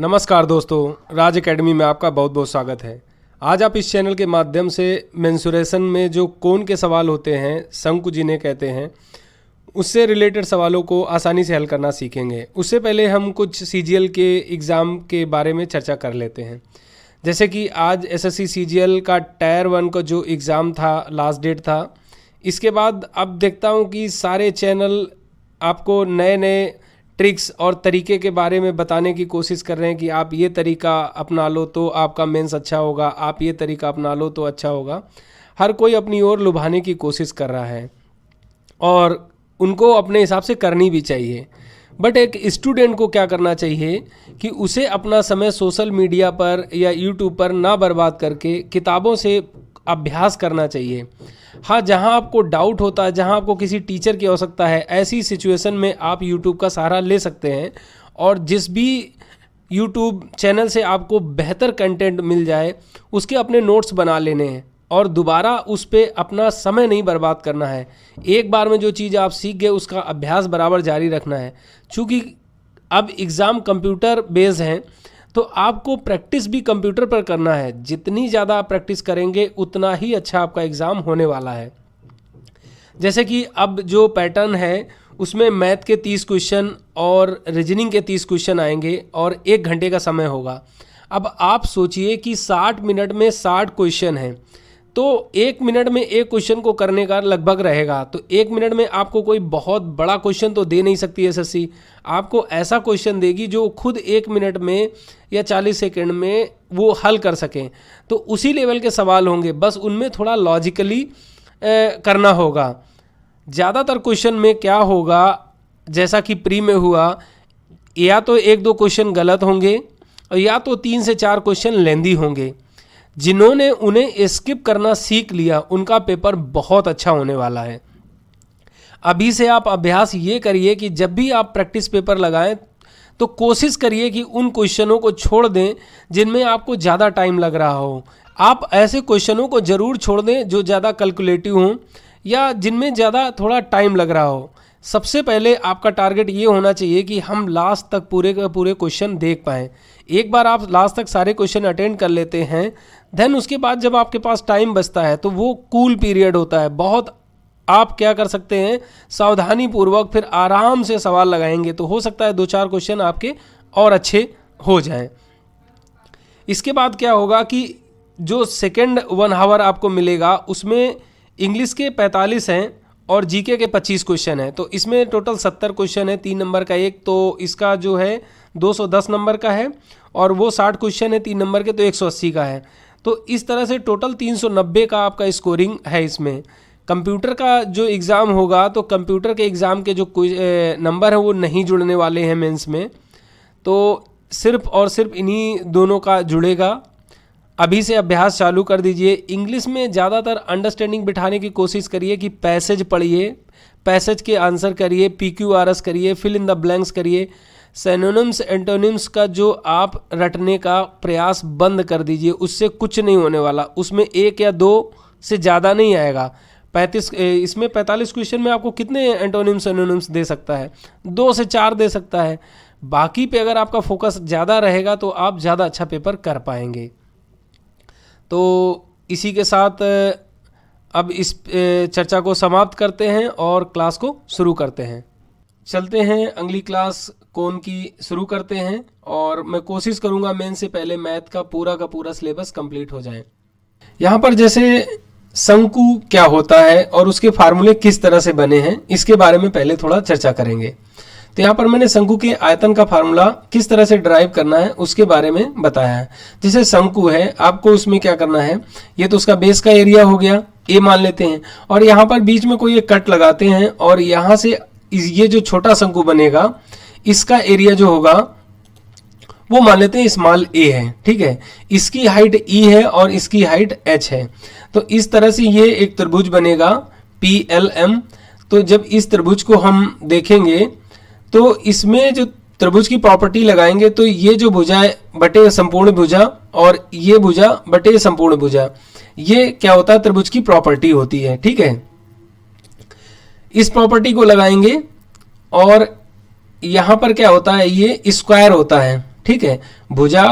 नमस्कार दोस्तों, राज एकेडमी में आपका बहुत बहुत स्वागत है। आज आप इस चैनल के माध्यम से मेंसुरेशन में जो कोण के सवाल होते हैं, शंकु जिन्हें कहते हैं, उससे रिलेटेड सवालों को आसानी से हल करना सीखेंगे। उससे पहले हम कुछ सीजीएल के एग्ज़ाम के बारे में चर्चा कर लेते हैं। जैसे कि आज एसएससी सीजीएल का टायर 1 का जो एग्ज़ाम था, लास्ट डेट था। इसके बाद अब देखता हूँ कि सारे चैनल आपको नए नए ट्रिक्स और तरीके के बारे में बताने की कोशिश कर रहे हैं कि आप ये तरीका अपना लो तो आपका मेंस अच्छा होगा, आप ये तरीका अपना लो तो अच्छा होगा। हर कोई अपनी ओर लुभाने की कोशिश कर रहा है और उनको अपने हिसाब से करनी भी चाहिए। बट एक स्टूडेंट को क्या करना चाहिए कि उसे अपना समय सोशल मीडिया पर या यूट्यूब पर ना बर्बाद करके किताबों से अभ्यास करना चाहिए। हाँ, जहाँ आपको डाउट होता है, जहाँ आपको किसी टीचर की आवश्यकता है, ऐसी सिचुएशन में आप यूट्यूब का सहारा ले सकते हैं। और जिस भी यूट्यूब चैनल से आपको बेहतर कंटेंट मिल जाए उसके अपने नोट्स बना लेने हैं और दोबारा उस पर अपना समय नहीं बर्बाद करना है। एक बार में जो चीज़ आप सीख गए उसका अभ्यास बराबर जारी रखना है। चूँकि अब एग्ज़ाम कंप्यूटर बेस्ड हैं तो आपको प्रैक्टिस भी कंप्यूटर पर करना है। जितनी ज़्यादा आप प्रैक्टिस करेंगे उतना ही अच्छा आपका एग्ज़ाम होने वाला है। जैसे कि अब जो पैटर्न है उसमें मैथ के 30 क्वेश्चन और रीजनिंग के 30 क्वेश्चन आएंगे और 1 घंटे का समय होगा। अब आप सोचिए कि 60 मिनट में 60 क्वेश्चन हैं तो 1 मिनट में एक क्वेश्चन को करने का लगभग रहेगा। तो 1 मिनट में आपको कोई बहुत बड़ा क्वेश्चन तो दे नहीं सकती एसएससी। आपको ऐसा क्वेश्चन देगी जो खुद 1 मिनट में या 40 सेकंड में वो हल कर सकें। तो उसी लेवल के सवाल होंगे, बस उनमें थोड़ा लॉजिकली करना होगा। ज़्यादातर क्वेश्चन में क्या होगा, जैसा कि प्री में हुआ, या तो 1-2 क्वेश्चन गलत होंगे और या तो 3 से 4 क्वेश्चन लेंदी होंगे। जिन्होंने उन्हें स्किप करना सीख लिया उनका पेपर बहुत अच्छा होने वाला है। अभी से आप अभ्यास ये करिए कि जब भी आप प्रैक्टिस पेपर लगाएं तो कोशिश करिए कि उन क्वेश्चनों को छोड़ दें जिनमें आपको ज़्यादा टाइम लग रहा हो। आप ऐसे क्वेश्चनों को ज़रूर छोड़ दें जो ज़्यादा कैलकुलेटिव हों या जिनमें ज़्यादा थोड़ा टाइम लग रहा हो। सबसे पहले आपका टारगेट ये होना चाहिए कि हम लास्ट तक पूरे के पूरे क्वेश्चन देख पाएँ। एक बार आप लास्ट तक सारे क्वेश्चन अटेंड कर लेते हैं, देन उसके बाद जब आपके पास टाइम बचता है तो वो कूल पीरियड होता है। बहुत आप क्या कर सकते हैं, सावधानी पूर्वक फिर आराम से सवाल लगाएंगे तो हो सकता है 2-4 क्वेश्चन आपके और अच्छे हो जाएं। इसके बाद क्या होगा कि जो सेकेंड 1 आवर आपको मिलेगा उसमें इंग्लिश के 45 हैं और जीके के 25 क्वेश्चन हैं। तो इसमें टोटल 70 क्वेश्चन है, 3 नंबर का एक, तो इसका जो है 210 नंबर का है और वो 60 क्वेश्चन है 3 नंबर के, तो 180 का है। तो इस तरह से टोटल 390 का आपका स्कोरिंग है। इसमें कंप्यूटर का जो एग्ज़ाम होगा तो कंप्यूटर के एग्ज़ाम के जो नंबर है वो नहीं जुड़ने वाले हैं मेंस में, तो सिर्फ और सिर्फ इन्हीं दोनों का जुड़ेगा। अभी से अभ्यास चालू कर दीजिए। इंग्लिश में ज़्यादातर अंडरस्टैंडिंग बिठाने की कोशिश करिए कि पैसेज पढ़िए, पैसेज के आंसर करिए, PQRS करिए, फिल इन द ब्लैंक्स करिए। सिनोनिम्स एंटोनिम्स का जो आप रटने का प्रयास बंद कर दीजिए, उससे कुछ नहीं होने वाला। उसमें 1 या 2 से ज़्यादा नहीं आएगा। 45 क्वेश्चन में आपको कितने एंटोनिम्स सिनोनिम्स दे सकता है? 2 से 4 दे सकता है। बाकी पे अगर आपका फोकस ज़्यादा रहेगा तो आप ज़्यादा अच्छा पेपर कर पाएंगे। तो इसी के साथ अब इस चर्चा को समाप्त करते हैं और क्लास को शुरू करते हैं। चलते हैं अगली क्लास कोण की शुरू करते हैं और मैं कोशिश करूंगा मेन से पहले मैथ का पूरा सिलेबस कंप्लीट हो जाए। यहाँ पर जैसे शंकु क्या होता है और उसके फार्मूले किस तरह से बने हैं, इसके बारे में पहले थोड़ा चर्चा करेंगे। तो यहाँ पर मैंने शंकु के आयतन का फार्मूला किस तरह से ड्राइव करना है उसके बारे में बताया है। जैसे शंकु है, आपको उसमें क्या करना है, ये तो उसका बेस का एरिया हो गया, ए मान लेते हैं, और यहाँ पर बीच में कोई एक कट लगाते हैं और यहाँ से ये जो छोटा शंकु बनेगा इसका एरिया जो होगा वो मान लेते हैं स्मॉल ए है। ठीक है, इसकी हाइट ई है और इसकी हाइट एच है। तो इस तरह से ये एक त्रिभुज बनेगा PLM। तो जब इस त्रिभुज को हम देखेंगे तो इसमें जो त्रिभुज की प्रॉपर्टी लगाएंगे तो ये जो भुजा है बटे संपूर्ण भुजा और ये भुजा बटे संपूर्ण भुजा, ये क्या होता है, त्रिभुज की प्रॉपर्टी होती है। ठीक है, इस प्रॉपर्टी को लगाएंगे और यहाँ पर क्या होता है, ये स्क्वायर होता है। ठीक है। भुजा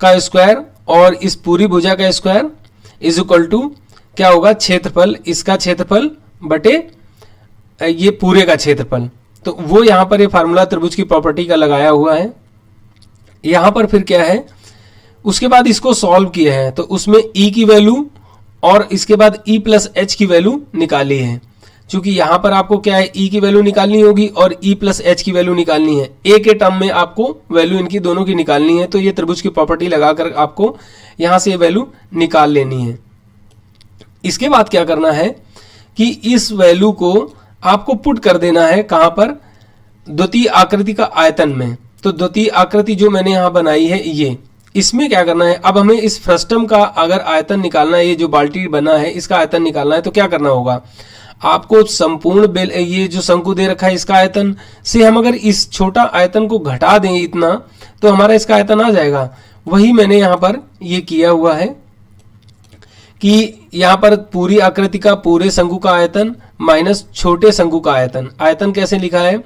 का स्क्वायर और इस पूरी भुजा का स्क्वायर इज इक्वल टू क्या होगा, क्षेत्रफल, इसका क्षेत्रफल बटे ये पूरे का क्षेत्रफल। तो वो यहाँ पर ये फार्मूला त्रिभुज की प्रॉपर्टी का लगाया हुआ है। यहाँ पर फिर क्या है, उसके बाद इसको सॉल्व किया है तो उसमें e की वैल्यू और इसके बाद e प्लस एच की वैल्यू निकाली है। क्योंकि यहाँ पर आपको क्या है, e की वैल्यू निकालनी होगी और e प्लस एच की वैल्यू निकालनी है। a के टर्म में आपको वैल्यू इनकी दोनों की निकालनी है। तो ये त्रिभुज की प्रॉपर्टी लगाकर आपको यहाँ से ये वैल्यू निकाल लेनी है। इसके बाद क्या करना है कि इस वैल्यू को आपको पुट कर देना है कहाँ पर, द्वितीय आकृति का आयतन में। तो द्वितीय आकृति जो मैंने यहाँ बनाई है ये, इसमें क्या करना है, अब हमें इस फ्रस्टम का अगर आयतन निकालना है, ये जो बाल्टी बना है इसका आयतन निकालना है, तो क्या करना होगा आपको, संपूर्ण ये जो शंकु दे रखा है इसका आयतन से हम अगर इस छोटा आयतन को घटा दें इतना, तो हमारा इसका आयतन आ जाएगा। वही मैंने यहाँ पर ये किया हुआ है कि यहाँ पर पूरी आकृति का पूरे शंकु का आयतन माइनस छोटे शंकु का आयतन। आयतन कैसे लिखा है,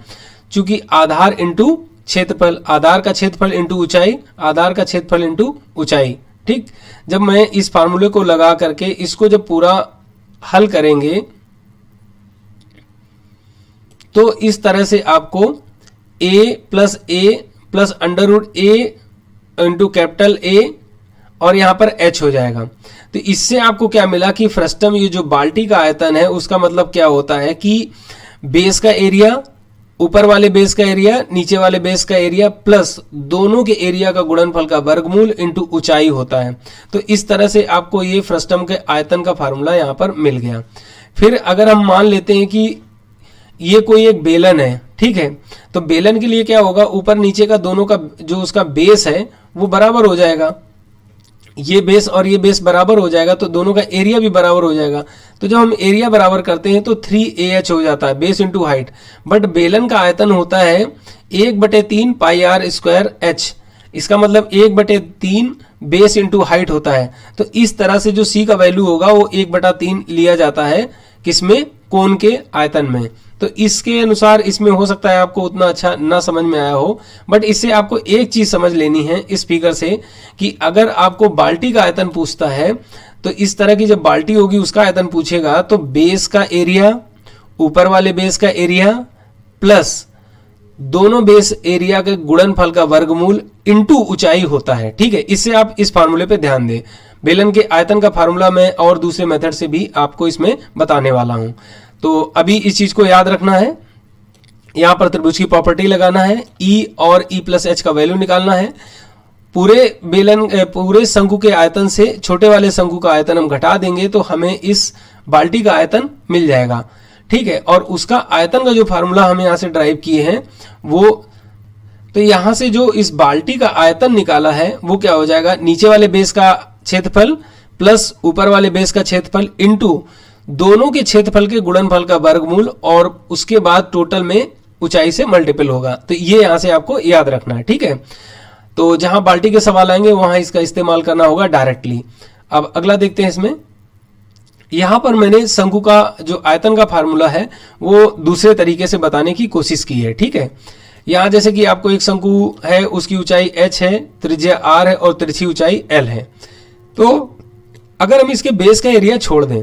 चूंकि आधार इंटू क्षेत्रफल, आधार का क्षेत्रफल इंटू ऊंचाई, आधार का क्षेत्रफल इंटू ऊंचाई। ठीक, जब मैं इस फार्मूले को लगा करके इसको जब पूरा हल करेंगे तो इस तरह से आपको a plus under root a into capital A और यहाँ पर h हो जाएगा। तो इससे आपको क्या मिला कि फ्रस्टम, ये जो बाल्टी का आयतन है उसका मतलब क्या होता है कि बेस का एरिया, ऊपर वाले बेस का एरिया, नीचे वाले बेस का एरिया प्लस दोनों के एरिया का गुणनफल का वर्गमूल इंटू ऊंचाई होता है। तो इस तरह से आपको ये फ्रस्टम के आयतन का फार्मूला यहाँ पर मिल गया। फिर अगर हम मान लेते हैं कि ये कोई एक बेलन है, ठीक है, तो बेलन के लिए क्या होगा, ऊपर नीचे का दोनों का जो उसका बेस है वो बराबर हो जाएगा। ये बेस और ये बेस बराबर हो जाएगा तो दोनों का एरिया भी बराबर हो जाएगा। तो जब हम एरिया बराबर करते हैं तो 3AH हो जाता है, बेस इंटू हाइट। बट बेलन का आयतन होता है 1/3 पाई आर स्क्वायर एच। इसका मतलब 1/3 बेस इंटू हाइट होता है। तो इस तरह से जो C का वैल्यू होगा वो 1/3 लिया जाता है, किसमें, कोण के आयतन में। तो इसके अनुसार इसमें हो सकता है आपको उतना अच्छा ना समझ में आया हो, बट इससे आपको एक चीज समझ लेनी है इस फिगर से कि अगर आपको बाल्टी का आयतन पूछता है तो इस तरह की जब बाल्टी होगी उसका आयतन पूछेगा तो बेस का एरिया, ऊपर वाले बेस का एरिया प्लस दोनों बेस एरिया के गुणनफल का वर्गमूल इंटू ऊंचाई होता है। ठीक है, इससे आप इस फार्मूले पे ध्यान दें। बेलन के आयतन का फार्मूला मैं और दूसरे मेथड से भी आपको इसमें बताने वाला हूं। तो अभी इस चीज को याद रखना है, यहां पर त्रिभुज की प्रॉपर्टी लगाना है, E और E प्लस एच का वैल्यू निकालना है। पूरे शंकु के आयतन से छोटे वाले शंकु का आयतन हम घटा देंगे तो हमें इस बाल्टी का आयतन मिल जाएगा। ठीक है, और उसका आयतन का जो फार्मूला हम यहां से ड्राइव किए हैं वो, तो यहां से जो इस बाल्टी का आयतन निकाला है वो क्या हो जाएगा, नीचे वाले बेस का क्षेत्रफल प्लस ऊपर वाले बेस का क्षेत्रफल इंटू दोनों के क्षेत्रफल के गुणनफल का वर्गमूल और उसके बाद टोटल में ऊंचाई से मल्टीपल होगा। तो ये यहां से आपको याद रखना है। ठीक है, तो जहां बाल्टी के सवाल आएंगे वहां इसका इस्तेमाल करना होगा डायरेक्टली। अब अगला देखते हैं। इसमें यहां पर मैंने शंकु का जो आयतन का फार्मूला है वो दूसरे तरीके से बताने की कोशिश की है। ठीक है, यहां जैसे कि आपको एक शंकु है, उसकी ऊंचाई h है, त्रिज्या r है और तिरछी ऊंचाई l है। तो अगर हम इसके बेस का एरिया छोड़ दें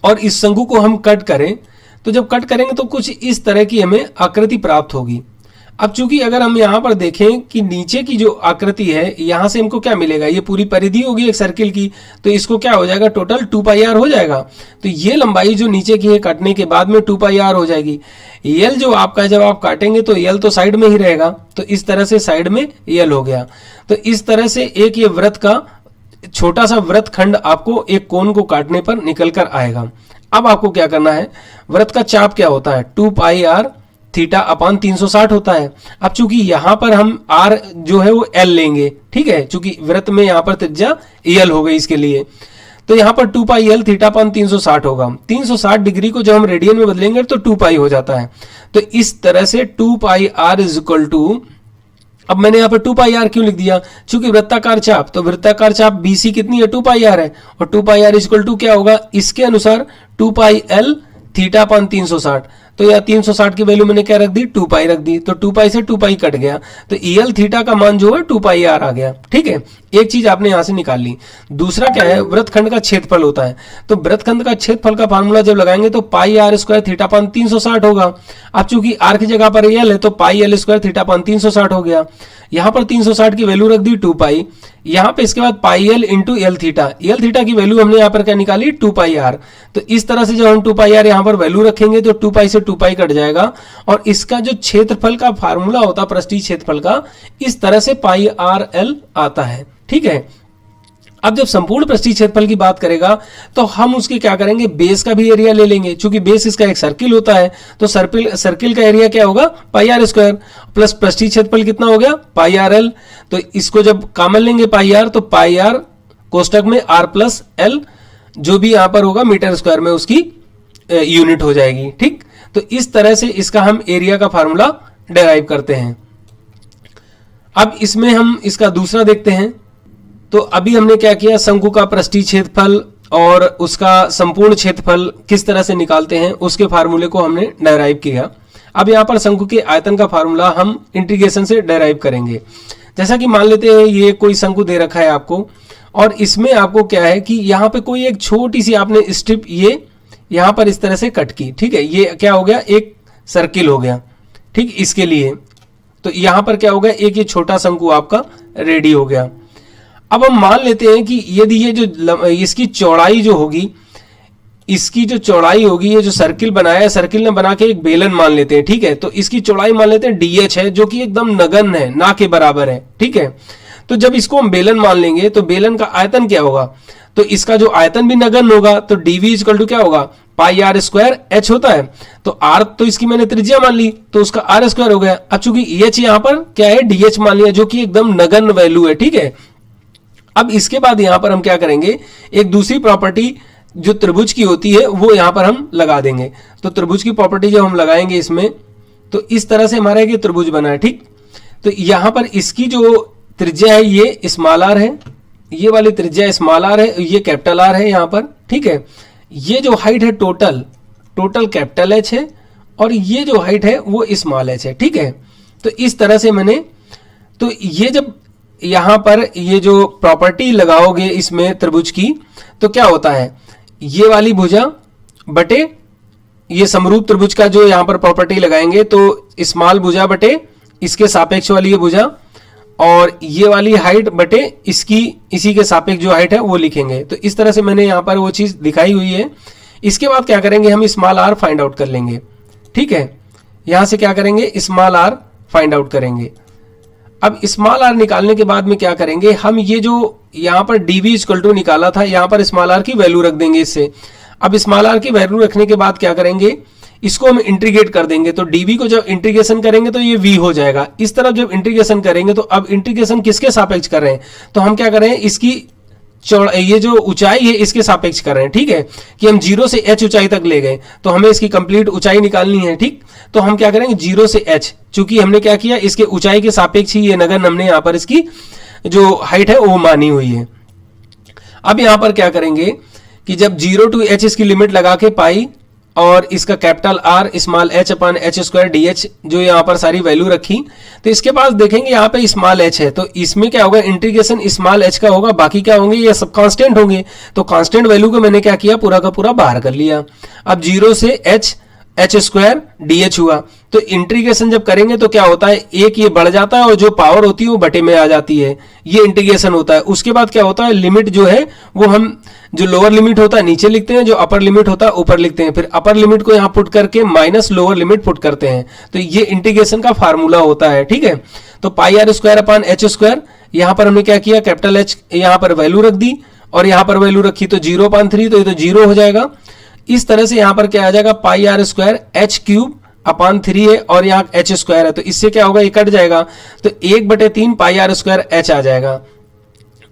और इस शंकु को हम कट करें तो जब कट करेंगे तो कुछ इस तरह की हमें आकृति प्राप्त होगी। अब चूंकि अगर हम यहां पर देखें कि नीचे की जो आकृति है यहां से हमको क्या मिलेगा, ये पूरी परिधि होगी एक सर्किल की, तो इसको क्या हो जाएगा, टोटल 2πr हो जाएगा। तो ये लंबाई जो नीचे की है काटने के बाद में 2πr हो जाएगी। यल जो आपका जब आप काटेंगे तो यल तो साइड में ही रहेगा, तो इस तरह से साइड में यल हो गया। तो इस तरह से एक ये वृत्त का छोटा सा वृत्त खंड आपको एक कोण को काटने पर निकल कर आएगा। अब आपको क्या करना है, वृत्त का चाप क्या होता है, 2πr थीटा अपान 360 होता है। अब चूंकि यहां पर हम r जो है वो l लेंगे, ठीक है, चूंकि वृत्त में यहां पर त्रिज्या l हो गई इसके लिए, तो यहां पर 2πl थीटा अपान 360 होगा। 360 डिग्री को जब हम रेडियन में बदलेंगे तो 2π हो जाता है। तो इस तरह से 2πr इज इक्वल टू, अब मैंने यहाँ पर 2πr क्यों लिख दिया, चूंकि वृत्ताकार चाप, तो वृत्ताकार चाप BC कितनी है, 2πr है, और 2πr इक्वल टू क्या होगा, इसके अनुसार 2πl थीटा अपान 360। तो यहाँ 360 की वैल्यू मैंने क्या रख दी, 2 पाई रख दी, तो 2 पाई से 2 पाई कट गया, तो EL थीटा का मान जो है 2 पाई आर आ गया। ठीक है, एक चीज आपने यहां से निकाल ली। दूसरा क्या है, वृत्तखंड का क्षेत्रफल होता है, तो वृत्तखंड का क्षेत्रफल का फार्मूला जब लगाएंगे तो पाई आर स्क्वायर थीटा पान 360 होगा। अब चूंकि आर की जगह पर एल है तो पाई एल स्क्वायर थीटा पान 360 हो गया। यहां पर 360 की वैल्यू रख दी 2 पाई, यहां पे इसके बाद pi L into L theta, L theta की वैल्यू हमने यहां पर क्या निकाली, 2 पाई आर। तो इस तरह से जब हम 2 पाई आर यहां पर वैल्यू रखेंगे तो 2 पाई से 2 पाई कट जाएगा, और इसका जो क्षेत्रफल का फार्मूला होता है पृष्ठीय क्षेत्रफल का, इस तरह से पाई आर एल आता है। ठीक है, अब जब संपूर्ण पृष्ठीय क्षेत्रफल की बात करेगा तो हम उसके क्या करेंगे, बेस का भी एरिया ले लेंगे, क्योंकि बेस इसका एक सर्किल होता है, तो सर्किल का एरिया क्या होगा, पाई आर स्क्वायर प्लस पृष्ठीय क्षेत्रफल कितना हो गया, पाई आर एल। तो इसको जब कॉमन लेंगे पाई आर, तो पाई आर कोष्टक में आर प्लस एल जो भी यहां पर होगा मीटर स्क्वायर में उसकी यूनिट हो जाएगी। ठीक, तो इस तरह से इसका हम एरिया का फार्मूला डेराइव करते हैं। अब इसमें हम इसका दूसरा देखते हैं। तो अभी हमने क्या किया, शंकु का पृष्ठीय क्षेत्रफल और उसका संपूर्ण क्षेत्रफल किस तरह से निकालते हैं उसके फार्मूले को हमने डेराइव किया। अब यहाँ पर शंकु के आयतन का फार्मूला हम इंटीग्रेशन से डेराइव करेंगे। जैसा कि मान लेते हैं ये कोई शंकु दे रखा है आपको, और इसमें आपको क्या है कि यहाँ पे कोई एक छोटी सी आपने स्ट्रिप ये यहाँ पर इस तरह से कट की। ठीक है, ये क्या हो गया, एक सर्किल हो गया। ठीक, इसके लिए तो यहाँ पर क्या हो गया, एक ये छोटा शंकु आपका रेडी हो गया। अब हम मान लेते हैं कि यदि ये जो इसकी चौड़ाई जो होगी, इसकी जो चौड़ाई होगी, ये जो सर्किल बनाया है, सर्किल ने बना के एक बेलन मान लेते हैं। ठीक है, तो इसकी चौड़ाई मान लेते हैं DH है, जो कि एकदम नगण्य है, ना के बराबर है। ठीक है, तो जब इसको हम बेलन मान लेंगे तो बेलन का आयतन क्या होगा, तो इसका जो आयतन भी नगण्य होगा, तो dV इक्वल टू क्या होगा, पाई आर स्क्वायर H होता है। तो R तो इसकी मैंने त्रिज्या मान ली, तो उसका R स्क्वायर हो गया। अब चूंकि H यहाँ पर क्या है, DH मान लिया, जो कि एकदम नगण्य वैल्यू है। ठीक है, अब इसके बाद यहां पर हम क्या करेंगे, एक दूसरी प्रॉपर्टी जो त्रिभुज की होती है वो यहां पर हम लगा देंगे। तो त्रिभुज की प्रॉपर्टी जब हम लगाएंगे इसमें, तो इस तरह से हमारा एक त्रिभुज बना है। ठीक, तो यहां पर इसकी जो त्रिज्या है ये स्मॉल आर है, ये वाली त्रिज्या स्मॉल आर है, ये कैपिटल आर है यहां पर। ठीक है, ये जो हाइट है टोटल कैपिटल एच है, और ये जो हाइट है वो स्मॉल एच है। ठीक है, तो इस तरह से मैंने, तो ये जब यहां पर ये जो प्रॉपर्टी लगाओगे इसमें त्रिभुज की, तो क्या होता है, ये वाली भुजा बटे ये समरूप त्रिभुज का जो यहां पर प्रॉपर्टी लगाएंगे, तो स्मॉल भुजा बटे इसके सापेक्ष वाली ये भुजा, और ये वाली हाइट बटे इसकी इसी के सापेक्ष जो हाइट है वो लिखेंगे। तो इस तरह से मैंने यहां पर वो चीज दिखाई हुई है। इसके बाद क्या करेंगे, हम स्मॉल आर फाइंड आउट कर लेंगे। ठीक है, यहां से क्या करेंगे, स्मॉल आर फाइंड आउट करेंगे। अब स्मॉल आर निकालने के बाद में क्या करेंगे, हम ये जो यहां पर dV इक्वल टू निकाला था, यहां पर स्मॉल आर की वैल्यू रख देंगे इससे। अब स्मॉल आर की वैल्यू रखने के बाद क्या करेंगे, इसको हम इंटीग्रेट कर देंगे। तो dV को जब इंटीग्रेशन करेंगे तो ये V हो जाएगा। इस तरफ जब इंटीग्रेशन करेंगे, तो अब इंटीग्रेशन किसके सापेक्ष कर रहे हैं, तो हम क्या कर रहे हैं, इसकी ये जो ऊंचाई है इसके सापेक्ष कर रहे हैं। ठीक है, कि हम 0 से h ऊंचाई तक ले गए, तो हमें इसकी कंप्लीट ऊंचाई निकालनी है। ठीक, तो हम क्या करेंगे, 0 से h, चूंकि हमने क्या किया, इसके ऊंचाई के सापेक्ष ही ये नगण्य हमने यहां पर इसकी जो हाइट है वो मानी हुई है। अब यहां पर क्या करेंगे कि जब 0 to h इसकी लिमिट लगा के पाई, और इसका कैपिटल आर स्मॉल एच अपान एच स्क्वायर डी एच जो यहाँ पर सारी वैल्यू रखी, तो इसके पास देखेंगे यहाँ पे स्मॉल एच है, तो इसमें क्या होगा, इंटीग्रेशन स्मॉल एच का होगा, बाकी क्या होंगे, ये सब कांस्टेंट होंगे। तो कांस्टेंट वैल्यू को मैंने क्या किया, पूरा का पूरा बाहर कर लिया। अब 0 से एच स्क्वायर डी एच हुआ, तो इंटीग्रेशन जब करेंगे तो क्या होता है, एक ये बढ़ जाता है और जो पावर होती है वो बटे में आ जाती है, ये इंटीग्रेशन होता है। उसके बाद क्या होता है, लिमिट जो है वो हम जो लोअर लिमिट होता है नीचे लिखते हैं, जो अपर लिमिट होता है ऊपर लिखते हैं, फिर अपर लिमिट को यहां पुट करके माइनस लोअर लिमिट पुट करते हैं। तो ये इंटीग्रेशन का फार्मूला होता है। ठीक है, तो pi r square upon h square, यहां पर हमने क्या किया, कैपिटल एच यहां पर वैल्यू रख दी, और यहां पर वैल्यू रखी तो 0.3, तो ये तो 0 हो जाएगा। इस तरह से यहां पर क्या आ जाएगा, pi r square h cube upon 3 है, और यहाँ एच स्क्वायर है, तो इससे क्या होगा, ये कट जाएगा, तो 1/3 पाई आर स्क्वायर एच आ जाएगा।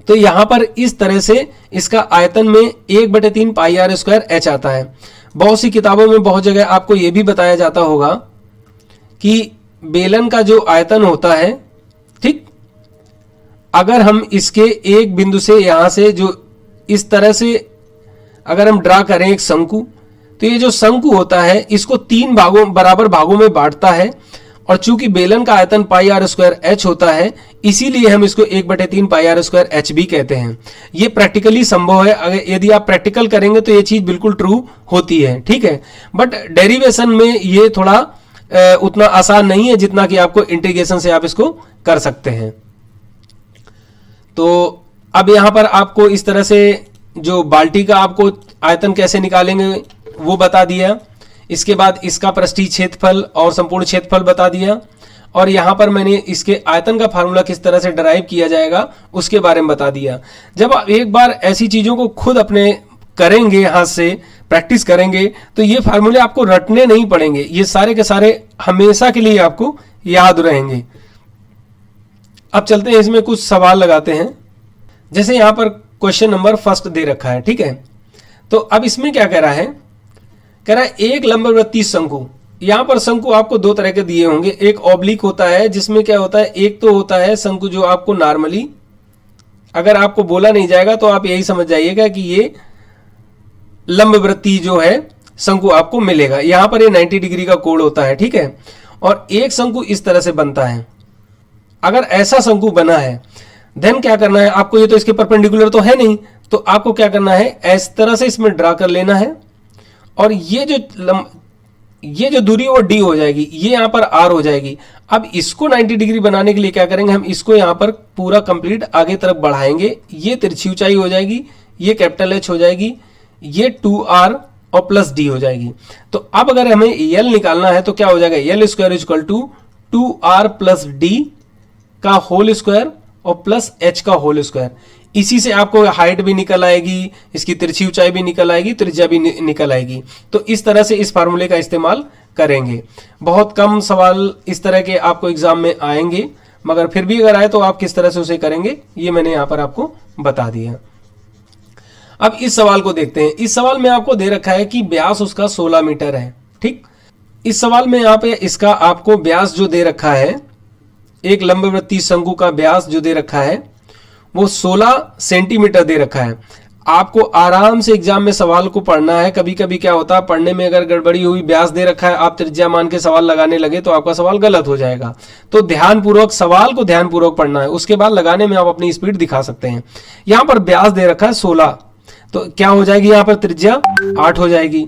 तो यहां पर इस तरह से इसका आयतन में 1/3 पाई आर स्क्वायर एच आता है। बहुत सी किताबों में बहुत जगह आपको यह भी बताया जाता होगा कि बेलन का जो आयतन होता है, ठीक, अगर हम इसके एक बिंदु से यहां से जो इस तरह से अगर हम ड्रा करें एक शंकु, तो ये जो शंकु होता है इसको 3 भागों बराबर भागों में बांटता है, और चूंकि बेलन का आयतन पाई आर स्क्वायर एच होता है इसीलिए हम इसको 1/3 पाई आर स्क्वायर एच भी कहते हैं। ये प्रैक्टिकली संभव है, अगर यदि आप प्रैक्टिकल करेंगे तो ये चीज बिल्कुल ट्रू होती है, ठीक है। बट डेरिवेशन में ये थोड़ा उतना आसान नहीं है जितना कि आपको इंटीग्रेशन से आप इसको कर सकते हैं। तो अब यहां पर आपको इस तरह से जो बाल्टी का आपको आयतन कैसे निकालेंगे वो बता दिया, इसके बाद इसका पृष्ठीय क्षेत्रफल और संपूर्ण क्षेत्रफल बता दिया, और यहां पर मैंने इसके आयतन का फार्मूला किस तरह से डराइव किया जाएगा उसके बारे में बता दिया। जब आप एक बार ऐसी चीजों को खुद अपने करेंगे, हाथ से प्रैक्टिस करेंगे, तो ये फार्मूले आपको रटने नहीं पड़ेंगे, ये सारे के सारे हमेशा के लिए आपको याद रहेंगे। अब चलते हैं इसमें कुछ सवाल लगाते हैं। जैसे यहां पर क्वेश्चन नंबर फर्स्ट दे रखा है, ठीक है। तो अब इसमें क्या कह रहा है, कह रहा है एक लंबवृत्तीय शंकु। यहां पर शंकु आपको दो तरह के दिए होंगे, एक ऑब्लिक होता है जिसमें क्या होता है, एक तो होता है शंकु जो आपको नॉर्मली, अगर आपको बोला नहीं जाएगा तो आप यही समझ जाइएगा कि ये लंबवृत्तीय जो है शंकु आपको मिलेगा। यहां पर ये 90 डिग्री का कोण होता है, ठीक है। और एक शंकु इस तरह से बनता है। अगर ऐसा शंकु बना है देन क्या करना है आपको, ये तो इसके परपेंडिकुलर तो है नहीं, तो आपको क्या करना है, इस तरह से इसमें ड्रा कर लेना है, और ये जो दूरी वो डी हो जाएगी, ये यहां पर आर हो जाएगी। अब इसको 90 डिग्री बनाने के लिए क्या करेंगे, हम इसको यहां पर पूरा कंप्लीट आगे तरफ बढ़ाएंगे, ये तिरछी ऊंचाई हो जाएगी, ये कैपिटल एच हो जाएगी, ये 2r और प्लस डी हो जाएगी। तो अब अगर हमें यल निकालना है तो क्या हो जाएगा, L square equal to 2r plus D का होल स्क्वायर और प्लस एच का होल स्क्वायर। इसी से आपको हाइट भी निकल आएगी, इसकी तिरछी ऊंचाई भी निकल आएगी, त्रिज्या भी निकल आएगी। तो इस तरह से इस फार्मूले का इस्तेमाल करेंगे। बहुत कम सवाल इस तरह के आपको एग्जाम में आएंगे, मगर फिर भी अगर आए तो आप किस तरह से उसे करेंगे ये मैंने यहां पर आपको बता दिया। अब इस सवाल को देखते हैं। इस सवाल में आपको दे रखा है कि व्यास उसका 16 मीटर है, ठीक। इस सवाल में यहाँ पे इसका आपको व्यास जो दे रखा है, एक लंबवृत्तीय शंकु का व्यास जो दे रखा है वो 16 सेंटीमीटर दे रखा है। आपको आराम से एग्जाम में सवाल को पढ़ना है। कभी कभी क्या होता है, पढ़ने में अगर गड़बड़ी हुई, व्यास दे रखा है, आप त्रिज्या मान के सवाल लगाने लगे तो आपका सवाल गलत हो जाएगा। तो ध्यानपूर्वक सवाल को ध्यानपूर्वक पढ़ना है, उसके बाद लगाने में आप अपनी स्पीड दिखा सकते हैं। यहां पर व्यास दे रखा है 16, तो क्या हो जाएगी, यहां पर त्रिज्या 8 हो जाएगी।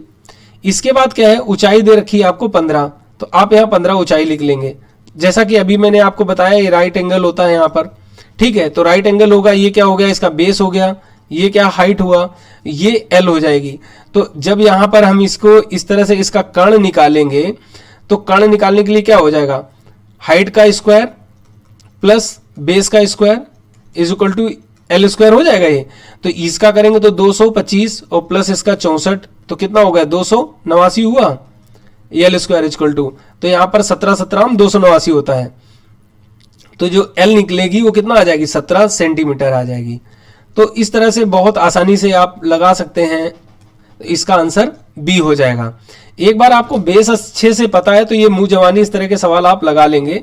इसके बाद क्या है, ऊंचाई दे रखी है आपको 15, तो आप यहां 15 ऊंचाई लिख लेंगे। जैसा कि अभी मैंने आपको बताया ये राइट एंगल होता है यहां पर, ठीक है। तो राइट एंगल होगा, ये क्या हो गया, इसका बेस हो गया, ये क्या हाइट हुआ, ये एल हो जाएगी। तो जब यहां पर हम इसको इस तरह से इसका कर्ण निकालेंगे तो कर्ण निकालने के लिए क्या हो जाएगा, हाइट का स्क्वायर प्लस बेस का square is equal to L square हो जाएगा ये। तो इसका करेंगे तो 225 और प्लस इसका 64, तो कितना हो गया, 289 हुआ, एल स्क्वायर इक्वल टू, तो यहां पर 17 289 होता है। तो जो एल निकलेगी वो कितना आ जाएगी, 17 सेंटीमीटर आ जाएगी। तो इस तरह से बहुत आसानी से आप लगा सकते हैं, इसका आंसर बी हो जाएगा। एक बार आपको बेस अच्छे से पता है तो ये मुंह जवानी इस तरह के सवाल आप लगा लेंगे।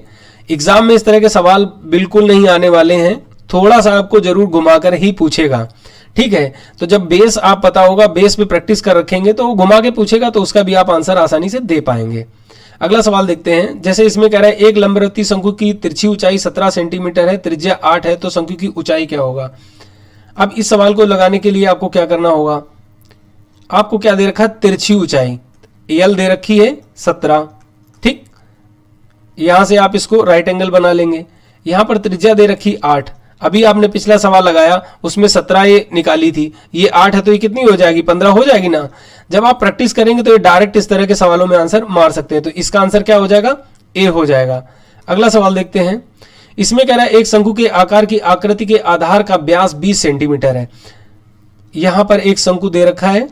एग्जाम में इस तरह के सवाल बिल्कुल नहीं आने वाले हैं, थोड़ा सा आपको जरूर घुमाकर ही पूछेगा, ठीक है। तो जब बेस आप पता होगा, बेस पे प्रैक्टिस कर रखेंगे तो वो घुमा के पूछेगा, तो उसका भी आप आंसर आसानी से दे पाएंगे। अगला सवाल देखते हैं। जैसे इसमें कह रहा है एक लंबवृत्तीय शंकु की तिरछी ऊंचाई 17 सेंटीमीटर है, त्रिज्या 8 है, तो शंकु की ऊंचाई क्या होगा। अब इस सवाल को लगाने के लिए आपको क्या करना होगा, आपको क्या दे रखा है, तिरछी ऊंचाई एल दे रखी है 17, ठीक। यहां से आप इसको राइट एंगल बना लेंगे। यहां पर त्रिज्या दे रखी 8, अभी आपने पिछला सवाल लगाया उसमें 17 ये निकाली थी, ये 8 है तो ये कितनी हो जाएगी, 15 हो जाएगी ना। जब आप प्रैक्टिस करेंगे तो ये डायरेक्ट इस तरह के सवालों में आंसर मार सकते हैं। तो इसका आंसर क्या हो जाएगा, ए हो जाएगा। अगला सवाल देखते हैं। इसमें कह रहा है एक शंकु के आकार की आकृति के आधार का व्यास 20 सेंटीमीटर है। यहां पर एक शंकु दे रखा है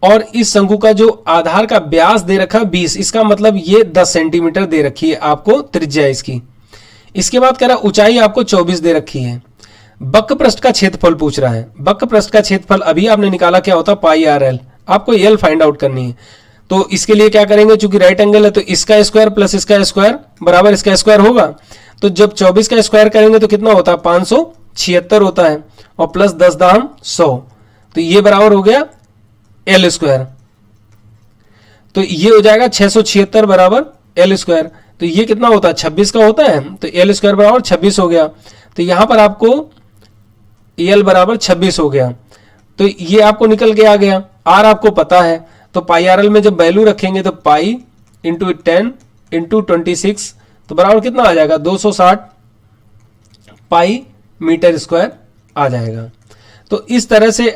और इस शंकु का जो आधार का व्यास दे रखा है 20, इसका मतलब ये 10 सेंटीमीटर दे रखी है आपको त्रिज्या इसकी। इसके बाद कह रहा है ऊंचाई आपको 24 दे रखी है। वक्र पृष्ठ का क्षेत्रफल पूछ रहा है। वक्र पृष्ठ का क्षेत्रफल अभी आपने निकाला क्या होता है, पाई आर एल। आपको एल फाइंड आउट करनी है। तो इसके लिए क्या करेंगे, चूंकि राइट एंगल है तो इसका स्क्वायर प्लस इसका स्क्वायर बराबर इसका स्क्वायर होगा। तो जब 24 का स्क्वायर करेंगे तो कितना होता है, 576 होता है, और प्लस 10 दाम 100, तो ये बराबर हो गया एल स्क्वायर। तो ये हो जाएगा 676 बराबर एल स्क्वायर। तो ये कितना होता है, 26 का होता है, तो एल स्क्वायर बराबर 26 हो गया। तो यहां पर आपको एल बराबर 26 हो गया। तो ये आपको निकल के आ गया। आर आपको पता है, तो पाई आर एल में जब वैल्यू रखेंगे तो पाई इंटू 10 इंटू 26 तो बराबर कितना आ जाएगा, 260 पाई मीटर स्क्वायर आ जाएगा। तो इस तरह से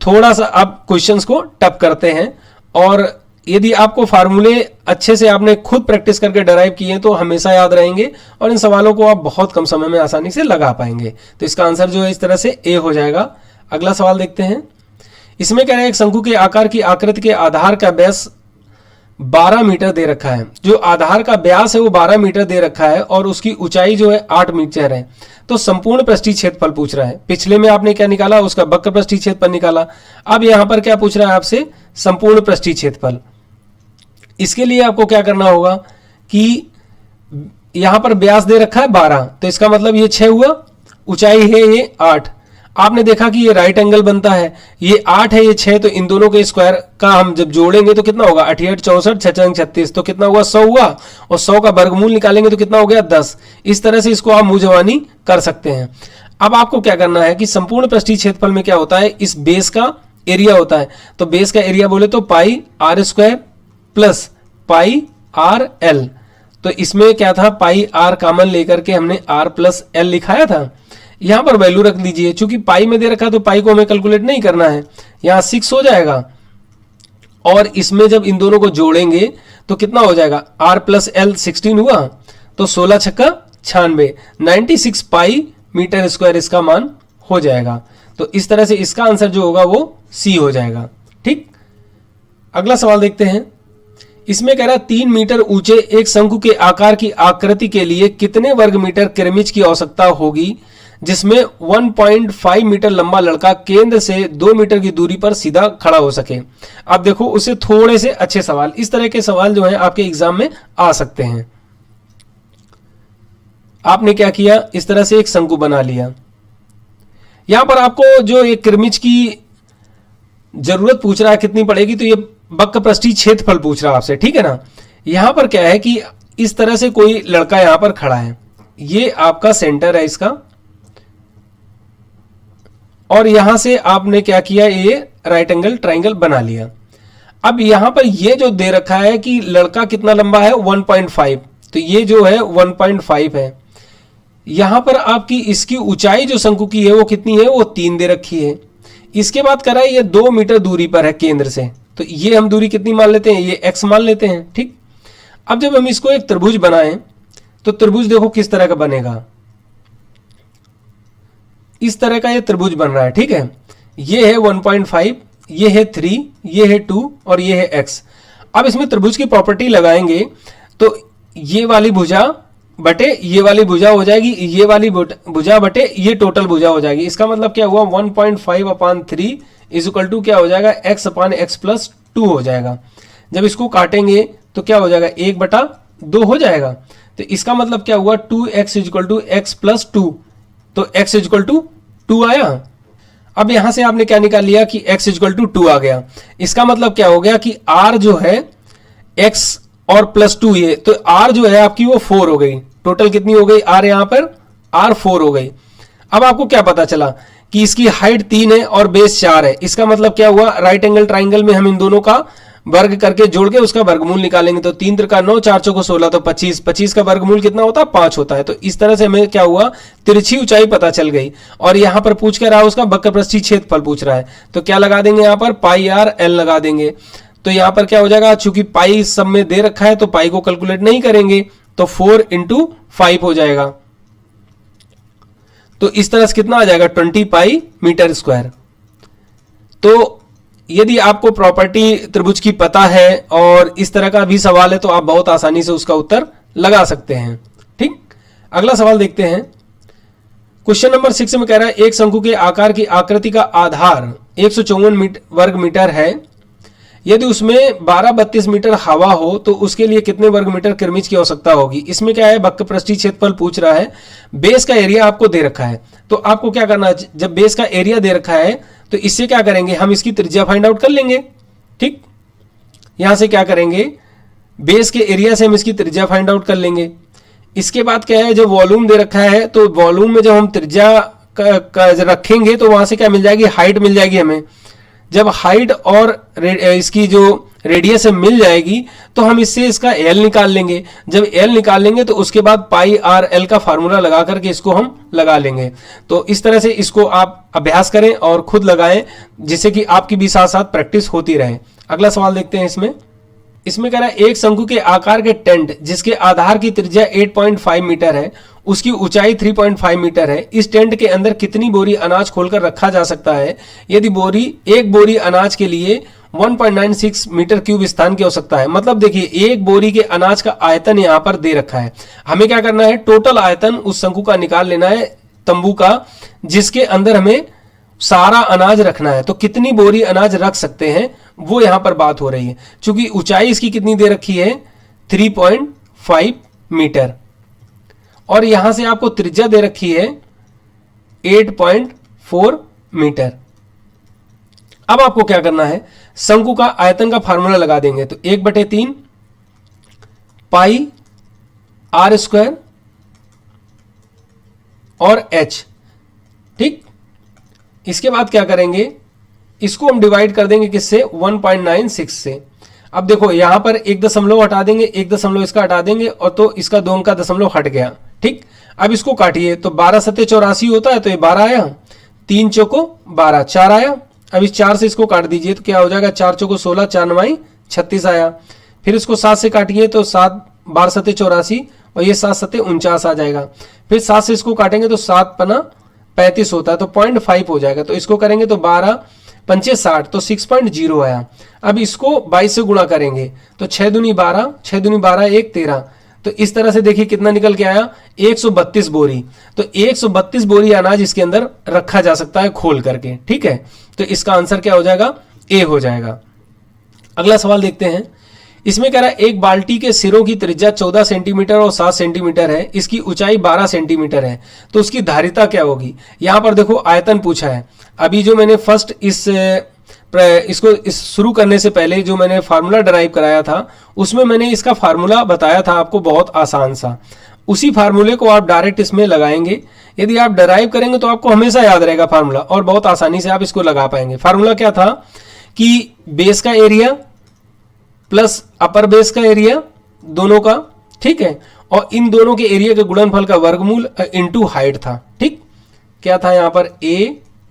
थोड़ा सा आप क्वेश्चंस को टफ करते हैं, और यदि आपको फार्मूले अच्छे से आपने खुद प्रैक्टिस करके डराइव किए हैं तो हमेशा याद रहेंगे और इन सवालों को आप बहुत कम समय में आसानी से लगा पाएंगे। तो इसका आंसर जो है इस तरह से ए हो जाएगा। अगला सवाल देखते हैं। इसमें कह रहे हैं एक शंकु के आकार की आकृति के आधार का व्यास 12 मीटर दे रखा है। जो आधार का व्यास है वो 12 मीटर दे रखा है और उसकी ऊंचाई जो है 8 मीटर है। तो संपूर्ण पृष्ठीय क्षेत्रफल पूछ रहा है। पिछले में आपने क्या निकाला, उसका वक्र पृष्ठीय क्षेत्रफल निकाला। अब यहां पर क्या पूछ रहा है आपसे, संपूर्ण पृष्ठीय क्षेत्रफल। इसके लिए आपको क्या करना होगा कि यहां पर व्यास दे रखा है 12, तो इसका मतलब ये 6 हुआ, ऊंचाई है ये 8। आपने देखा कि ये राइट एंगल बनता है, ये 8 है ये 6, तो इन दोनों के स्क्वायर का हम जब जोड़ेंगे तो कितना होगा, 88 64 6 36, तो कितना हुआ 100 हुआ, और 100 का वर्गमूल निकालेंगे तो कितना हो गया 10। इस तरह से इसको आप मुंहजबानी कर सकते हैं। अब आपको क्या करना है कि संपूर्ण पृष्ठीय क्षेत्रफल में क्या होता है, इस बेस का एरिया होता है। तो बेस का एरिया बोले तो pi r square plus pi r l. तो इसमें क्या था, पाई आर कॉमन लेकर के हमने आर प्लस एल लिखाया था। यहां पर वैल्यू रख दीजिए, चूंकि पाई में दे रखा तो पाई को हमें कैलकुलेट नहीं करना है, यहां 6 हो जाएगा। और इसमें जब इन दोनों को जोड़ेंगे तो कितना हो जाएगा, आर प्लस एल 16 हुआ, तो 16 छक्का 96 96 पाई मीटर स्क्वायर इसका मान हो जाएगा। तो इस तरह से इसका आंसर जो होगा वो सी हो जाएगा। ठीक, अगला सवाल देखते हैं। इसमें कह रहा है 3 मीटर ऊंचे एक शंकु के आकार की आकृति के लिए कितने वर्ग मीटर किरमिच की आवश्यकता होगी, जिसमें 1.5 मीटर लंबा लड़का केंद्र से 2 मीटर की दूरी पर सीधा खड़ा हो सके। अब देखो उससे थोड़े से अच्छे सवाल, इस तरह के सवाल जो हैं आपके एग्जाम में आ सकते हैं। आपने क्या किया, इस तरह से एक शंकु बना लिया। यहां पर आपको जो एक किरमिच की जरूरत पूछ रहा है कितनी पड़ेगी, तो ये वक्र पृष्ठीय क्षेत्रफल पूछ रहा है आपसे, ठीक है ना। यहां पर क्या है कि इस तरह से कोई लड़का यहां पर खड़ा है, ये आपका सेंटर है इसका, और यहां से आपने क्या किया, ये राइट एंगल ट्राइंगल बना लिया। अब यहां पर ये जो दे रखा है कि लड़का कितना लंबा है 1.5, तो ये जो है 1.5 है। यहां पर आपकी इसकी ऊंचाई जो शंकु की है वो कितनी है, वो 3 दे रखी है। इसके बाद करा है ये 2 मीटर दूरी पर है केंद्र से, तो ये हम दूरी कितनी मान लेते हैं, ये x मान लेते हैं। ठीक, अब जब हम इसको एक त्रिभुज बनाएं तो त्रिभुज देखो किस तरह का बनेगा, इस तरह का ये त्रिभुज बन रहा है। ठीक है, ये है 1.5, ये है 3, ये है 2 और ये है x। अब इसमें त्रिभुज की प्रॉपर्टी लगाएंगे तो ये वाली भुजा बटे ये वाली भुजा हो जाएगी, ये वाली भुजा बटे ये टोटल भुजा हो जाएगी। इसका मतलब क्या हुआ, 1.5/3 इज इक्वल टू क्या हो जाएगा, x/x + 2 हो जाएगा। जब इसको काटेंगे तो क्या हो जाएगा, 1/2 हो जाएगा। तो इसका मतलब क्या हुआ, 2x = x + 2, तो x = 2 आया। अब यहां से आपने क्या निकाल लिया कि x = 2 आ गया। इसका मतलब क्या हो गया कि r जो है x और +2 ये, तो r जो है आपकी वो 4 हो गई। टोटल कितनी हो गई r, यहां पर r 4 हो गई। अब आपको क्या पता चला कि इसकी हाइट 3 है और बेस 4 है। इसका मतलब क्या हुआ, राइट एंगल ट्राइंगल में हम इन दोनों का वर्ग करके जोड़ के उसका वर्गमूल निकालेंगे, तो 3 × 9 4 × 16, तो 25 25 का वर्गमूल कितना होता है, 5 होता है। तो इस तरह से हमें क्या हुआ, तिरछी ऊंचाई पता चल गई। और यहां पर पूछ कर रहा है उसका वक्र पृष्ठीय क्षेत्रफल पूछ रहा है, तो क्या लगा देंगे यहां पर, पाई आर एल लगा देंगे। तो यहां पर क्या हो जाएगा, चूंकि पाई सब में दे रखा है तो पाई को कैलकुलेट नहीं करेंगे, तो 4 × 5 हो जाएगा। तो इस तरह से कितना आ जाएगा, 20 पाई मीटर स्क्वायर। तो यदि आपको प्रॉपर्टी त्रिभुज की पता है और इस तरह का भी सवाल है तो आप बहुत आसानी से उसका उत्तर लगा सकते हैं। ठीक, अगला सवाल देखते हैं। क्वेश्चन नंबर 6 में कह रहा है एक शंकु के आकार की आकृति का आधार 154 वर्ग मीटर है। यदि उसमें 12-32 मीटर हवा हो तो उसके लिए कितने वर्ग मीटर किरमिच की आवश्यकता होगी। इसमें क्या है, वक्र पृष्ठीय क्षेत्रफल पूछ रहा है, बेस का एरिया आपको दे रखा है। तो आपको क्या करना है, जब बेस का एरिया दे रखा है तो इससे क्या करेंगे, हम इसकी त्रिज्या फाइंड आउट कर लेंगे। ठीक, यहां से क्या करेंगे, बेस के एरिया से हम इसकी त्रिज्या फाइंड आउट कर लेंगे। इसके बाद क्या है, जो वॉल्यूम दे रखा है तो वॉल्यूम में जब हम त्रिज्या रखेंगे तो वहां से क्या मिल जाएगी, हाइट मिल जाएगी हमें। जब हाइट और इसकी जो रेडियस मिल जाएगी तो हम इससे इसका एल निकाल लेंगे। जब एल निकाल लेंगे तो उसके बाद पाई आर एल का फार्मूला लगा करके इसको हम लगा लेंगे। तो इस तरह से इसको आप अभ्यास करें और खुद लगाएं, जिससे कि आपकी भी साथ साथ प्रैक्टिस होती रहे। अगला सवाल देखते हैं। इसमें कह रहा है एक शंकु के आकार के टेंट जिसके आधार की त्रिज्या 8.5 मीटर है, उसकी ऊंचाई 3.5 मीटर है, इस टेंट के अंदर कितनी बोरी अनाज खोलकर रखा जा सकता है यदि एक बोरी अनाज के लिए 1.96 मीटर क्यूब स्थान की आवश्यकता है। मतलब देखिए, एक बोरी के अनाज का आयतन यहां पर दे रखा है, हमें क्या करना है, टोटल आयतन उस शंकु का निकाल लेना है, तंबू का, जिसके अंदर हमें सारा अनाज रखना है। तो कितनी बोरी अनाज रख सकते हैं वो यहां पर बात हो रही है। चूंकि ऊंचाई इसकी कितनी दे रखी है, 3.5 मीटर, और यहां से आपको त्रिज्या दे रखी है 8.4 मीटर। अब आपको क्या करना है, शंकु का आयतन का फार्मूला लगा देंगे। तो 1/3 पाई आर स्क्वायर और एच। ठीक, इसके बाद क्या करेंगे, इसको हम डिवाइड कर देंगे किससे, 1.96 से। अब देखो यहां पर 1 दशमलव हटा देंगे, 1 दशमलव इसका हटा देंगे, और तो इसका 2 का दशमलव हट गया। ठीक, अब इसको काटिए तो 12 सत्ते 84 होता है, तो ये 12 आया, 3 चौको 12, 4 आया। अब इस 4 से इसको काट दीजिए तो क्या हो जाएगा, 4 चौको 16, 4 9 36 आया। फिर इसको 7 से काटिए तो 7 12 सत्ते 84 और ये 7 सत्ते 49 आ जाएगा। फिर 7 से इसको काटेंगे तो 7 पना 35 होता है, तो 0.5 हो जाएगा। तो इसको करेंगे तो 12 पंचे 60, तो 6.0 आया। अब इसको 22 से गुणा करेंगे तो 6 दूनी 12, 6 दूनी 12 1 13। तो इस तरह से देखिए कितना निकल के आया, 132 बोरी। तो 132 बोरी अनाज इसके अंदर रखा जा सकता है खोल करके। ठीक है, तो इसका आंसर क्या हो जाएगा, ए हो जाएगा। अगला सवाल देखते हैं। इसमें कह रहा है एक बाल्टी के सिरों की त्रिज्या 14 सेंटीमीटर और 7 सेंटीमीटर है, इसकी ऊंचाई 12 सेंटीमीटर है, तो उसकी धारिता क्या होगी। यहां पर देखो आयतन पूछा है। अभी जो मैंने फर्स्ट इसको शुरू करने से पहले जो मैंने फार्मूला डराइव कराया था, उसमें मैंने इसका फार्मूला बताया था आपको, बहुत आसान सा। उसी फार्मूले को आप डायरेक्ट इसमें लगाएंगे। यदि आप डराइव करेंगे तो आपको हमेशा याद रहेगा फार्मूला, और बहुत आसानी से आप इसको लगा पाएंगे। फार्मूला क्या था कि बेस का एरिया प्लस अपर बेस का एरिया दोनों का, ठीक है, और इन दोनों के एरिया के गुणनफल का वर्गमूल इनटू हाइट था। ठीक, क्या था यहां पर, a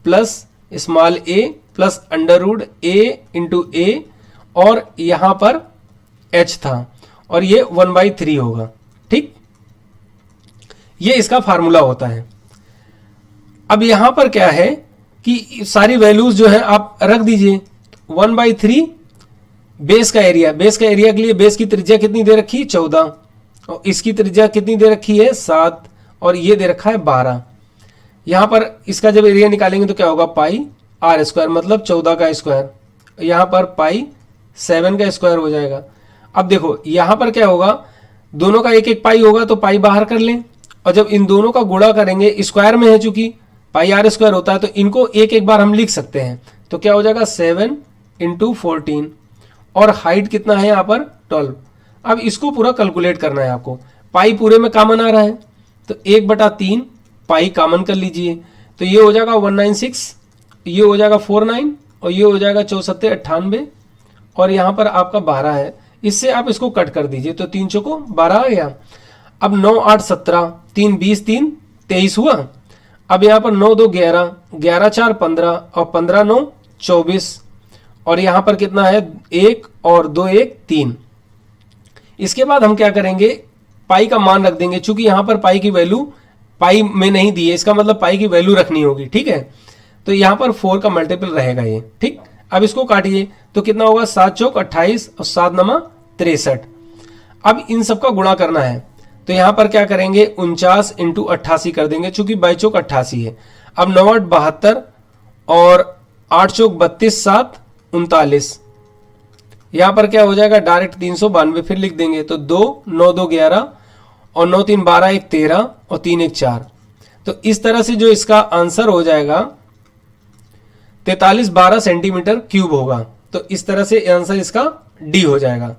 plus small a plus under root a into a, और यहां पर h था, और ये 1/3 होगा। ठीक, ये इसका फार्मूला होता है। अब यहां पर क्या है कि सारी वैल्यूज जो है आप रख दीजिए। 1/3 बेस का एरिया, बेस का एरिया के लिए बेस की त्रिज्या कितनी दे रखी है, 14, और इसकी त्रिज्या कितनी दे रखी है, 7, और ये दे रखा है 12। यहां पर इसका जब एरिया निकालेंगे तो क्या होगा, पाई आर स्क्वायर, मतलब 14 का स्क्वायर, यहां पर पाई 7 का स्क्वायर हो जाएगा। अब देखो यहां पर क्या होगा, दोनों का एक एक पाई होगा तो पाई बाहर कर लें, और जब इन दोनों का गुणा करेंगे, स्क्वायर में है चूंकि पाई आर स्क्वायर होता है, तो इनको एक एक बार हम लिख सकते हैं। तो क्या हो जाएगा, 7 × 14, और हाइट कितना है यहाँ पर, 12। अब इसको पूरा कैलकुलेट करना है आपको। पाई पूरे में कॉमन आ रहा है, तो 1/3 पाई कॉमन कर लीजिए, तो ये हो जाएगा 196, ये हो जाएगा 49, और ये हो जाएगा 64 98, और यहाँ पर आपका 12 है। इससे आप इसको कट कर दीजिए तो 3 चौको 12 आ गया। अब 9 8 17, 3 20, 3 23 हुआ। अब यहाँ पर 9 2 11, 11 4 15, और 15 9 24, और यहां पर कितना है, 1 और 2 1 3। इसके बाद हम क्या करेंगे, पाई का मान रख देंगे। चूंकि यहां पर पाई की वैल्यू पाई में नहीं दी है, इसका मतलब पाई की वैल्यू रखनी होगी। ठीक है, तो यहां पर 4 का मल्टीपल रहेगा ये। ठीक, अब इसको काटिए तो कितना होगा, 7 चौक 28 और 7 नमा 63। अब इन सबका गुणा करना है, तो यहां पर क्या करेंगे, 49 × 88 कर देंगे, चूंकि 22 चौक 88 है। अब 9 8 72, और 8 चौक 32 7 39। यहां पर क्या हो जाएगा, डायरेक्ट 392 फिर लिख देंगे, तो 2 9 2 11, और 9 3 12 1 13, और 3 1 4। तो इस तरह से जो इसका आंसर हो जाएगा 43 12 सेंटीमीटर क्यूब होगा। तो इस तरह से आंसर इसका डी हो जाएगा।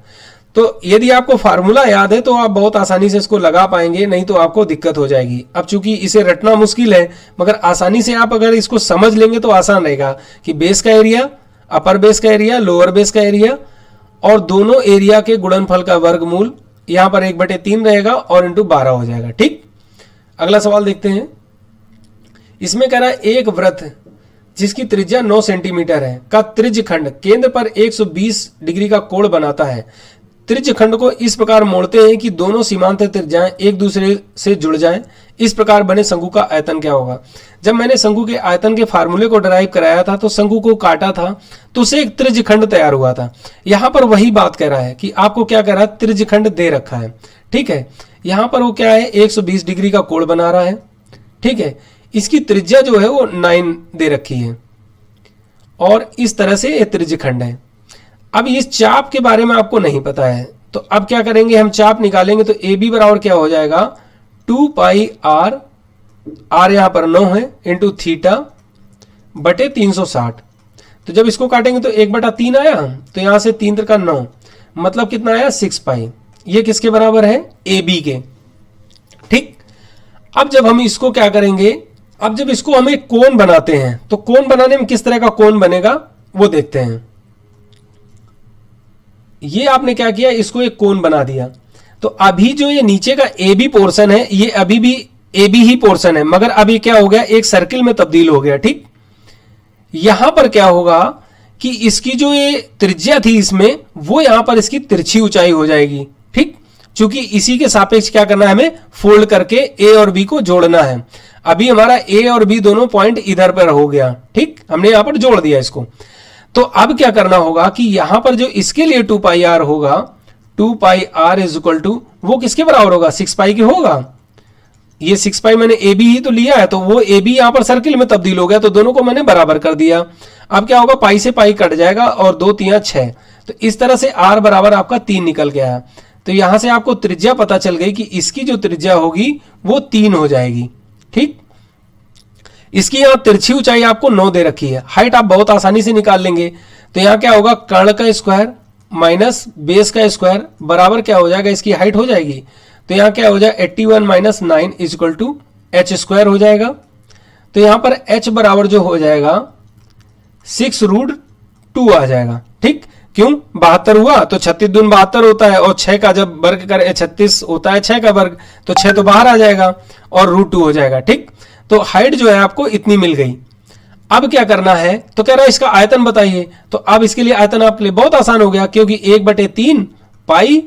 तो यदि आपको फार्मूला याद है तो आप बहुत आसानी से इसको लगा पाएंगे, नहीं तो आपको दिक्कत हो जाएगी। अब चूंकि इसे रटना मुश्किल है, मगर आसानी से आप अगर इसको समझ लेंगे तो आसान रहेगा कि बेस का एरिया, अपर बेस का एरिया, लोअर बेस का एरिया और दोनों एरिया के गुणनफल का वर्गमूल, यहां पर 1/3 रहेगा और इंटू 12 हो जाएगा। ठीक, अगला सवाल देखते हैं। इसमें कह रहा है एक वृत्त जिसकी त्रिज्या 9 सेंटीमीटर है का त्रिज्यखंड केंद्र पर 120 डिग्री का कोण बनाता है। त्रिज्यखंड को इस प्रकार मोड़ते हैं कि दोनों सीमांत त्रिज्याएं एक दूसरे से जुड़ जाएं। इस प्रकार बने शंकु का आयतन क्या होगा? जब मैंने शंकु के आयतन के फार्मूले को डराइव कराया था तो शंकु को काटा था तो उसे एक त्रिज्यखंड तैयार हुआ था। यहां पर वही बात कह रहा है कि आपको क्या कह रहा है, त्रिज्यखंड दे रखा है। ठीक है, यहां पर वो क्या है, 120 डिग्री का कोण बना रहा है। ठीक है, इसकी त्रिज्या जो है वो 9 दे रखी है और इस तरह से ये त्रिज्यखंड है। अब इस चाप के बारे में आपको नहीं पता है तो अब क्या करेंगे, हम चाप निकालेंगे तो ए बी बराबर क्या हो जाएगा, 2 पाई आर, आर यहां पर 9 है, इंटू थीटा बटे 360। तो जब इसको काटेंगे तो 1/3 आया, तो यहां से 3 का 9 मतलब कितना आया, 6 पाई। ये किसके बराबर है, ए बी के। ठीक, अब जब हम इसको क्या करेंगे, अब जब इसको हम एक कोण बनाते हैं तो कोण बनाने में किस तरह का कोण बनेगा वो देखते हैं। ये आपने क्या किया, इसको एक कोण बना दिया। तो अभी जो ये नीचे का ए बी पोर्शन है ये अभी भी ए बी ही पोर्शन है, मगर अभी क्या हो गया, एक सर्किल में तब्दील हो गया। ठीक, यहां पर क्या होगा कि इसकी जो ये त्रिज्या थी इसमें, वो यहां पर इसकी तिरछी ऊंचाई हो जाएगी। ठीक, चूंकि इसी के सापेक्ष क्या करना है, हमें फोल्ड करके ए और बी को जोड़ना है। अभी हमारा ए और बी दोनों पॉइंट इधर पर हो गया। ठीक, हमने यहां पर जोड़ दिया इसको। तो अब क्या करना होगा कि यहां पर जो इसके लिए 2 पाई आर होगा, 2 पाई आर इज इक्वल टू, वो किसके बराबर होगा, 6 पाई के होगा। ये 6 पाई मैंने ए बी ही तो लिया है, तो वो ए बी यहां पर सर्किल में तब्दील हो गया, तो दोनों को मैंने बराबर कर दिया। अब क्या होगा, पाई से पाई कट जाएगा और 2 3 6, तो इस तरह से आर बराबर आपका 3 निकल गया है। तो यहां से आपको त्रिज्या पता चल गई कि इसकी जो त्रिज्या होगी वो 3 हो जाएगी। ठीक, इसकी यहां तिरछी ऊंचाई आपको 9 दे रखी है, हाइट आप बहुत आसानी से निकाल लेंगे। तो यहां क्या होगा, कर्ण का स्क्वायर माइनस बेस का स्क्वायर बराबर क्या हो जाएगा, इसकी हाइट हो जाएगी। तो यहां क्या हो जाएगा, 81 minus 9 is equal to H square हो जाएगा। तो यहां पर एच बराबर जो हो जाएगा 6√2 आ जाएगा। ठीक, क्यों, 72 हुआ तो 36 दून 72 होता है, और 6 का जब वर्ग करें 36 होता है 6 का वर्ग, तो 6 तो बाहर आ जाएगा और √2 हो जाएगा। ठीक, तो हाइट जो है आपको इतनी मिल गई। अब क्या करना है, तो कह रहा है इसका आयतन बताइए। तो अब इसके लिए आयतन आपके लिए बहुत आसान हो गया, क्योंकि 1/3 पाई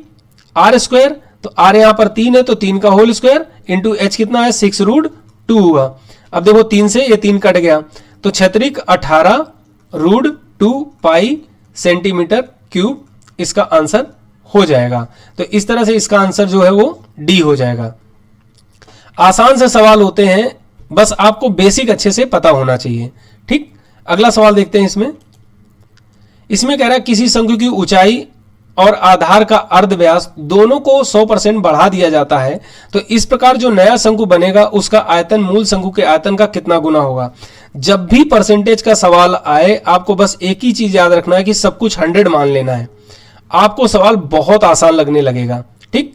आर स्क्वायर, तो आर यहां पर 3 है तो 3 का होल स्क्वायर इंटू एच कितना है, 6√2 हुआ। अब देखो 3 से ये 3 कट गया, तो 6 18√2 पाई सेंटीमीटर क्यूब इसका आंसर हो जाएगा। तो इस तरह से इसका आंसर जो है वो डी हो जाएगा। आसान से सवाल होते हैं, बस आपको बेसिक अच्छे से पता होना चाहिए। ठीक, अगला सवाल देखते हैं। इसमें कह रहा है किसी शंकु की ऊंचाई और आधार का अर्ध व्यास दोनों को 100% बढ़ा दिया जाता है, तो इस प्रकार जो नया शंकु बनेगा उसका आयतन मूल शंकु के आयतन का कितना गुना होगा। जब भी परसेंटेज का सवाल आए आपको बस एक ही चीज याद रखना है कि सब कुछ 100 मान लेना है, आपको सवाल बहुत आसान लगने लगेगा। ठीक,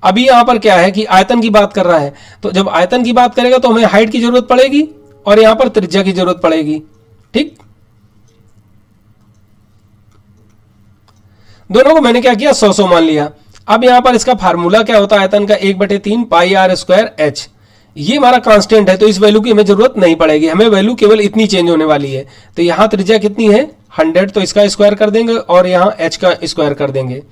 अभी यहां पर क्या है कि आयतन की बात कर रहा है, तो जब आयतन की बात करेगा तो हमें हाइट की जरूरत पड़ेगी और यहां पर त्रिज्या की जरूरत पड़ेगी। ठीक, दोनों को मैंने क्या किया, 100 मान लिया। अब यहां पर इसका फार्मूला क्या होता है आयतन का, 1/3 पाई आर स्क्वायर एच। ये हमारा कांस्टेंट है तो इस वैल्यू की हमें जरूरत नहीं पड़ेगी, हमें वैल्यू केवल इतनी चेंज होने वाली है। तो यहां त्रिज्या कितनी है, 100, तो इसका स्क्वायर कर देंगे और यहां एच का स्क्वायर कर देंगे।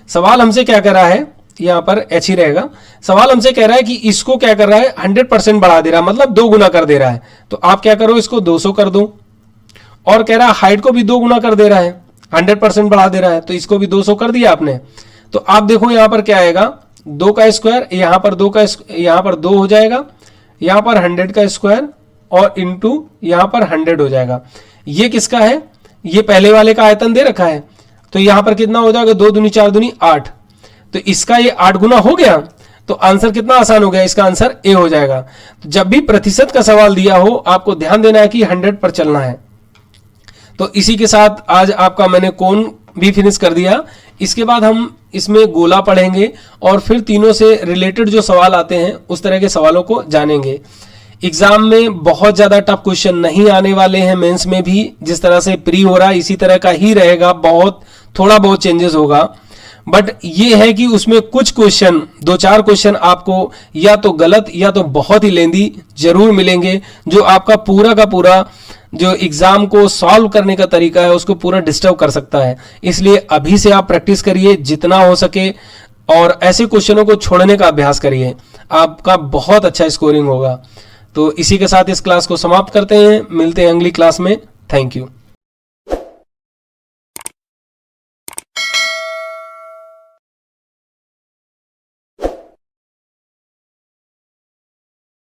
सवाल हमसे क्या कर रहा है, यहां पर एच ही रहेगा। सवाल हमसे कह रहा है कि इसको क्या कर रहा है, 100% बढ़ा दे रहा है, मतलब 2 गुना कर दे रहा है। तो आप क्या करो, इसको 200 कर दो, और कह रहा है हाइट को भी 2 गुना कर दे रहा है, 100% बढ़ा दे रहा है, तो इसको भी 200 कर दिया आपने। तो आप देखो यहां पर क्या आएगा, 2 का स्क्वायर, यहां पर 2 का, यहां पर 2 हो जाएगा, यहां पर 100 का स्क्वायर और इंटू यहां पर 100 हो जाएगा। ये किसका है, ये पहले वाले का आयतन दे रखा है, तो यहां पर कितना हो जाएगा, 2 दूनी 4 दूनी 8, तो इसका ये 8 गुना हो गया। तो आंसर कितना आसान हो गया, इसका आंसर ए हो जाएगा। तो जब भी प्रतिशत का सवाल दिया हो आपको ध्यान देना है कि 100 पर चलना है। तो इसी के साथ आज आपका मैंने कोण भी फिनिश कर दिया। इसके बाद हम इसमें गोला पढ़ेंगे और फिर तीनों से रिलेटेड जो सवाल आते हैं उस तरह के सवालों को जानेंगे। एग्जाम में बहुत ज़्यादा टफ क्वेश्चन नहीं आने वाले हैं, मेंस में भी जिस तरह से प्री हो रहा है इसी तरह का ही रहेगा, थोड़ा बहुत चेंजेस होगा। बट ये है कि उसमें कुछ क्वेश्चन, 2-4 क्वेश्चन आपको या तो गलत या तो बहुत ही लेंदी जरूर मिलेंगे, जो आपका पूरा का पूरा जो एग्जाम को सॉल्व करने का तरीका है उसको पूरा डिस्टर्ब कर सकता है। इसलिए अभी से आप प्रैक्टिस करिए जितना हो सके और ऐसे क्वेश्चनों को छोड़ने का अभ्यास करिए, आपका बहुत अच्छा स्कोरिंग होगा। तो इसी के साथ इस क्लास को समाप्त करते हैं, मिलते हैं अगली क्लास में। Thank you.